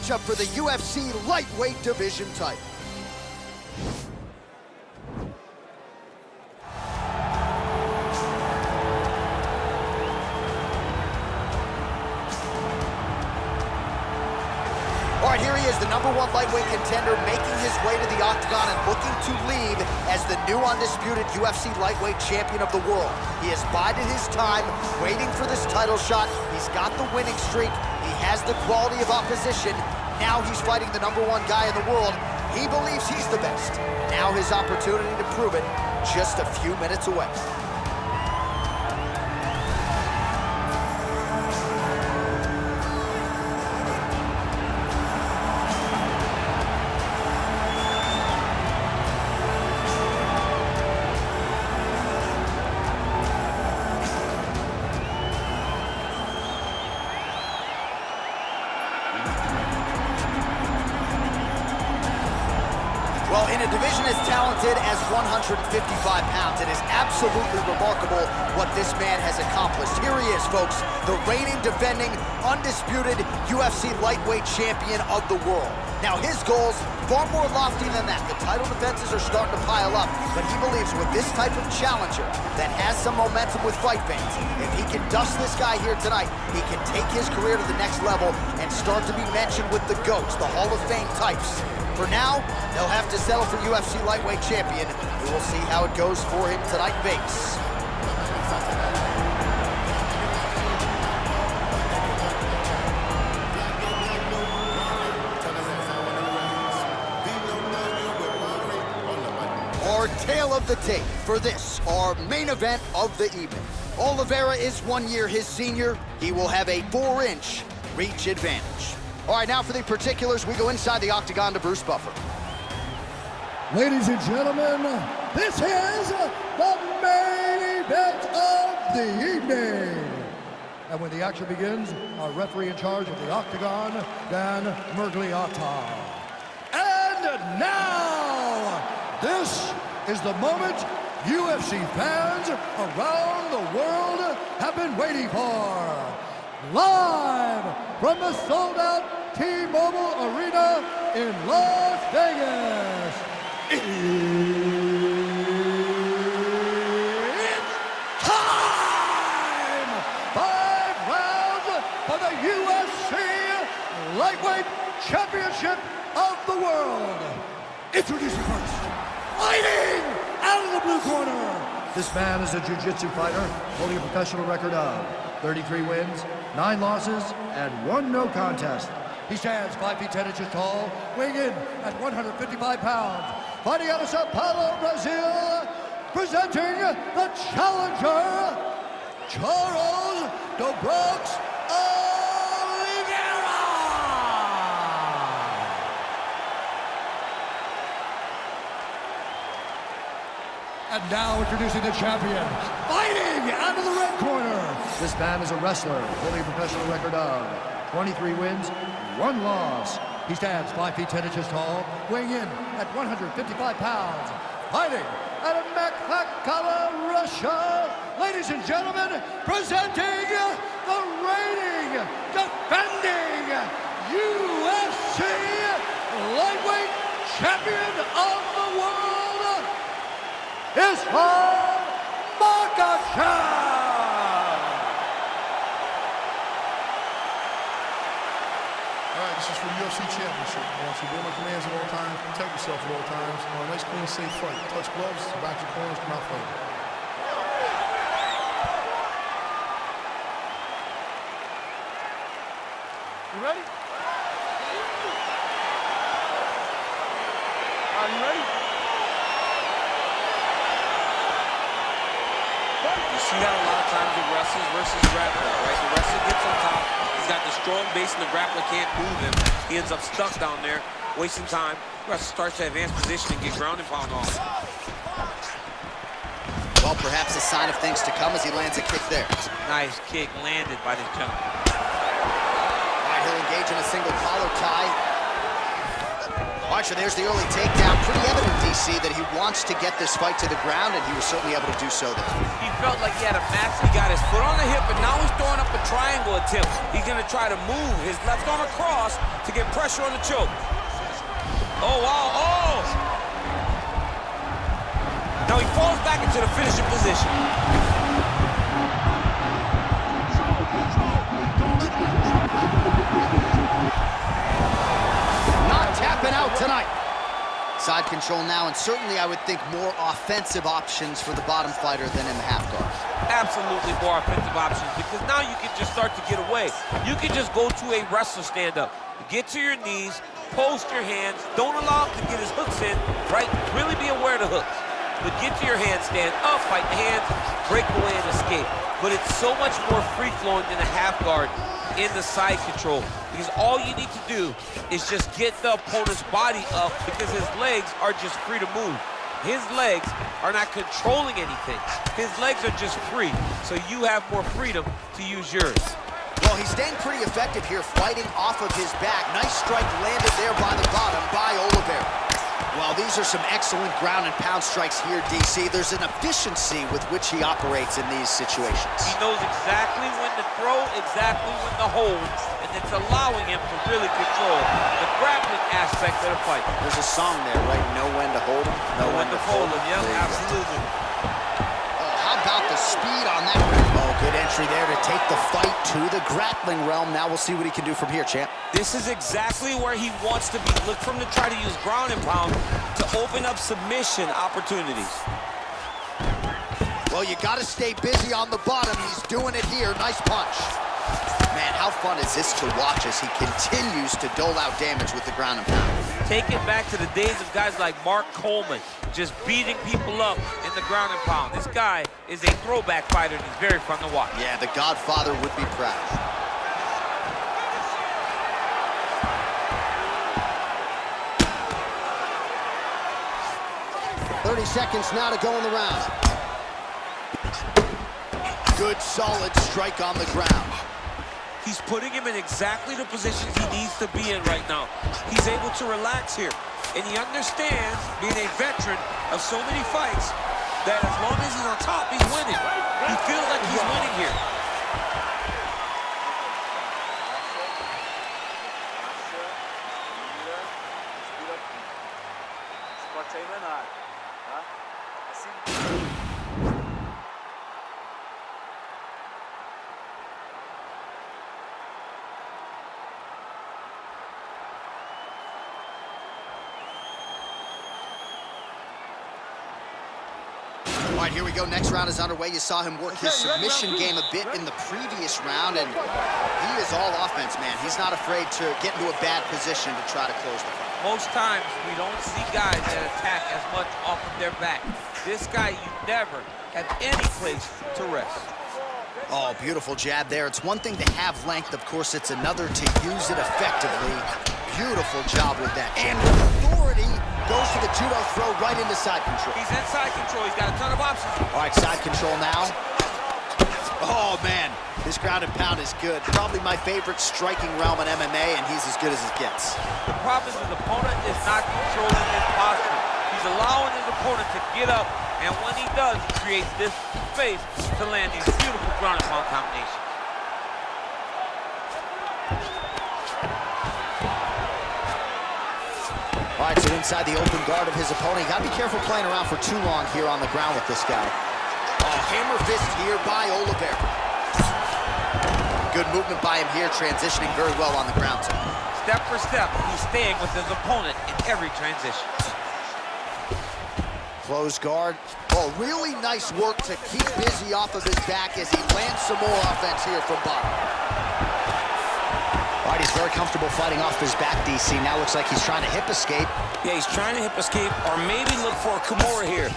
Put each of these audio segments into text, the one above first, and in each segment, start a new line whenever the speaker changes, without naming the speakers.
matchup for the UFC lightweight division title. All right, here he is, the #1 lightweight contender, making his way to the octagon and looking to leave as the new undisputed UFC lightweight champion of the world. He has bided his time, waiting for this title shot. He's got the winning streak. He has the quality of opposition. Now he's fighting the #1 guy in the world. He believes he's the best. Now his opportunity to prove it, just a few minutes away. Well, in a division as talented as 155 pounds, it is absolutely remarkable what this man has accomplished. Here he is, folks, the reigning, defending, undisputed UFC lightweight champion of the world. Now, his goals, far more lofty than that. The title defenses are starting to pile up, but he believes with this type of challenger that has some momentum with fight fans, if he can dust this guy here tonight, he can take his career to the next level and start to be mentioned with the GOATs, the Hall of Fame types. For now, they'll have to settle for UFC lightweight champion. We will see how it goes for him tonight in Vegas. Our tale of the tape for this, our main event of the evening. Oliveira is 1 year his senior. He will have a 4-inch reach advantage. All right, now for the particulars, we go inside the octagon to Bruce Buffer.
Ladies and gentlemen, this is the main event of the evening. And when the action begins, our referee in charge of the octagon, Dan Mergliata. And now, this is the moment UFC fans around the world have been waiting for. Live from the sold-out T-Mobile Arena in Las Vegas, it's time! 5 rounds for the UFC Lightweight Championship of the World. Introducing first, fighting out of the blue corner. This man is a jiu-jitsu fighter holding a professional record of 33 wins, 9 losses, and 1 no contest. He stands 5 feet 10 inches tall, weighing in at 155 pounds. Fighting out of Sao Paulo, Brazil, presenting the challenger, Charles Dobrok's Oliveira. And now introducing the champion, fighting out of the red corner. This man is a wrestler, holding a professional record of 23 wins, 1 loss. He stands 5 feet 10 inches tall, weighing in at 155 pounds. Fighting out of Makhachev, Russia. Ladies and gentlemen, presenting the reigning, defending UFC lightweight champion of the world, is Makhachev.
This is for the UFC Championship. I want you to obey my commands at all times, protect yourself at all times. A nice, clean, safe fight. Touch gloves, back your corners, come out fighting.
You ready? Are you ready?
You see that a lot of times with wrestlers versus grapplers, right? The wrestler gets on top. He's got the strong base and the grappler can't move him. He ends up stuck down there, wasting time. The wrestler starts to advance position and get ground and pound off.
Well, perhaps a sign of things to come as he lands a kick there.
Nice kick landed by this gentleman.
All right, he'll engage in a single collar tie. All right, so there's the early takedown. Pretty evident, DC, that he wants to get this fight to the ground, and he was certainly able to do so there.
He felt like he had a max. He got his foot on the hip, and now he's throwing up a triangle attempt. He's going to try to move his left arm across to get pressure on the choke. Oh, wow, oh! Now he falls back into the finishing position.
Tapping out tonight. Side control now, and certainly I would think more offensive options for the bottom fighter than in the half guard.
Absolutely more offensive options, because now you can just start to get away. You can just go to a wrestler stand-up. Get to your knees, post your hands, don't allow him to get his hooks in, right? Really be aware of the hooks. But get to your handstand, up, fight the hands, break away and escape. But it's so much more free-flowing than a half guard in the side control, because all you need to do is just get the opponent's body up, because his legs are just free to move. His legs are not controlling anything. His legs are just free, so you have more freedom to use yours.
Well, he's staying pretty effective here, fighting off of his back. Nice strike landed there by the bottom by Oliveira. Well, these are some excellent ground and pound strikes here, DC. There's an efficiency with which he operates in these situations.
He knows exactly when to throw, exactly when to hold, and it's allowing him to really control the grappling aspect of the fight.
There's a song there, right? Know when to hold him, know when to fold him.
Yeah, absolutely.
Oh, how about the speed on that? Oh, good entry there to take the fight to the grappling realm. Now we'll see what he can do from here, champ.
This is exactly where he wants to be. Look for him to try to use ground and pound to open up submission opportunities.
Well, you got to stay busy on the bottom. He's doing it here. Nice punch. Man, how fun is this to watch as he continues to dole out damage with the ground and pound?
Take it back to the days of guys like Mark Coleman, just beating people up in the ground and pound. This guy is a throwback fighter, and he's very fun to watch.
Yeah, the Godfather would be proud. .30 seconds now to go in the round. Good, solid strike on the ground.
He's putting him in exactly the positions he needs to be in right now. He's able to relax here, and he understands, being a veteran of so many fights, that as long as he's on top, he's winning. He feels like he's winning here.
All right, here we go. Next round is underway. You saw him work his submission game a bit in the previous round, and he is all offense, man. He's not afraid to get into a bad position to try to close the fight.
Most times, we don't see guys that attack as much off of their back. This guy, you never have any place to rest.
Oh, beautiful jab there. It's one thing to have length. Of course, it's another to use it effectively. Beautiful job with that. And with authority, goes to the judo throw right into side control.
He's in side control. He's got a ton of options.
All right, side control now. Oh, man. This ground and pound is good. Probably my favorite striking realm in MMA, and he's as good as it gets.
The problem is his opponent is not controlling his posture. He's allowing his opponent to get up, and when he does, he creates this space to land these beautiful ground and pound combinations.
All right, so inside the open guard of his opponent. You gotta be careful playing around for too long here on the ground with this guy. Oh, hammer fist here by Oliveira. Good movement by him here, transitioning very well on the ground.
Step for step, he's staying with his opponent in every transition.
Close guard. Oh, really nice work to keep busy off of his back as he lands some more offense here from bottom. All right, he's very comfortable fighting off his back, DC. Now looks like he's trying to hip escape.
Yeah, he's trying to hip escape or maybe look for a Kimura here.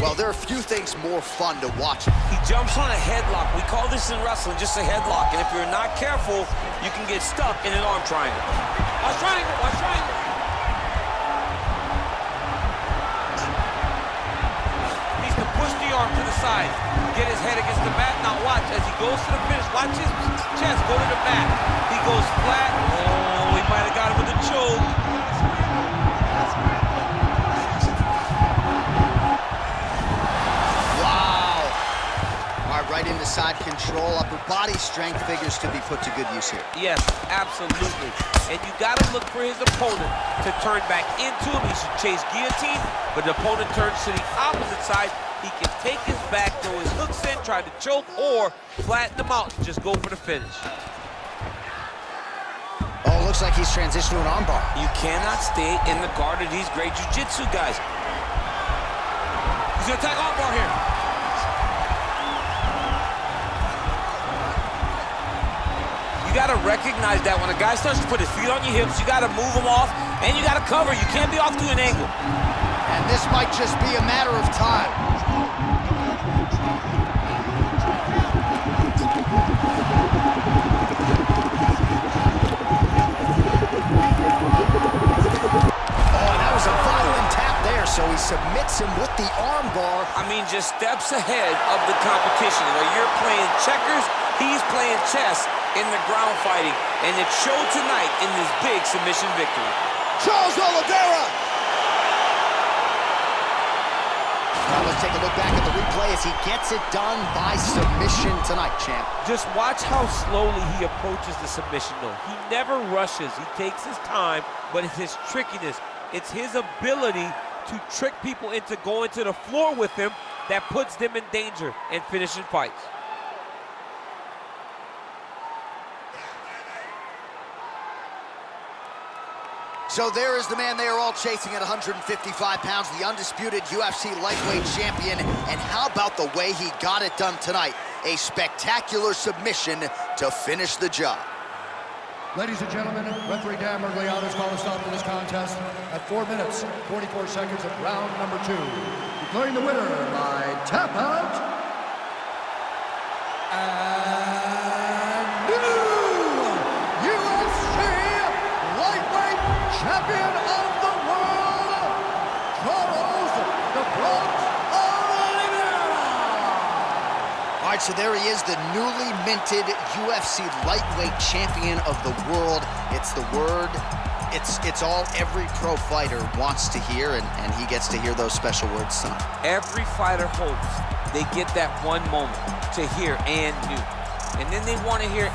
Well, there are a few things more fun to watch.
He jumps on a headlock. We call this in wrestling just a headlock. And if you're not careful, you can get stuck in an arm triangle. Watch triangle, watch triangle. Needs to push the arm to the side. Get his head against the mat. Now watch as he goes to the finish. Watch his chest go to the back. He goes flat. Oh, he might have got him with a choke.
control, upper body strength figures to be put to good use here.
Yes, absolutely. And you got to look for his opponent to turn back into him. He should chase guillotine, but the opponent turns to the opposite side. He can take his back, throw his hooks in, try to choke, or flatten him out and just go for the finish.
Oh, looks like he's transitioned to an armbar.
You cannot stay in the guard of these great jiu-jitsu guys. He's gonna attack armbar here. You gotta recognize that when a guy starts to put his feet on your hips, you gotta move him off, and you gotta cover. You can't be off to an angle.
And this might just be a matter of time. So he submits him with the arm bar.
I mean, just steps ahead of the competition. Where you're playing checkers, he's playing chess in the ground fighting. And it showed tonight in this big submission victory.
Charles Oliveira! Now let's take a look back at the replay as he gets it done by submission tonight, champ.
Just watch how slowly he approaches the submission, though. He never rushes. He takes his time, but it's his trickiness. It's his ability to trick people into going to the floor with him that puts them in danger and finishing fights.
So there is the man they are all chasing at 155 pounds, the undisputed UFC lightweight champion. And how about the way he got it done tonight? A spectacular submission to finish the job.
Ladies and gentlemen, referee Dan Mergliano has called a stop to this contest at 4 minutes, 44 seconds of round number 2. Declaring the winner by tap out, and new UFC lightweight champion of the world, Charles "The Bronx" Oliveira.
All right, so there he is, the newly minted UFC lightweight champion of the world. It's the word, it's all every pro fighter wants to hear, and he gets to hear those special words tonight.
Every fighter hopes they get that one moment to hear "and new." And then they want to hear "and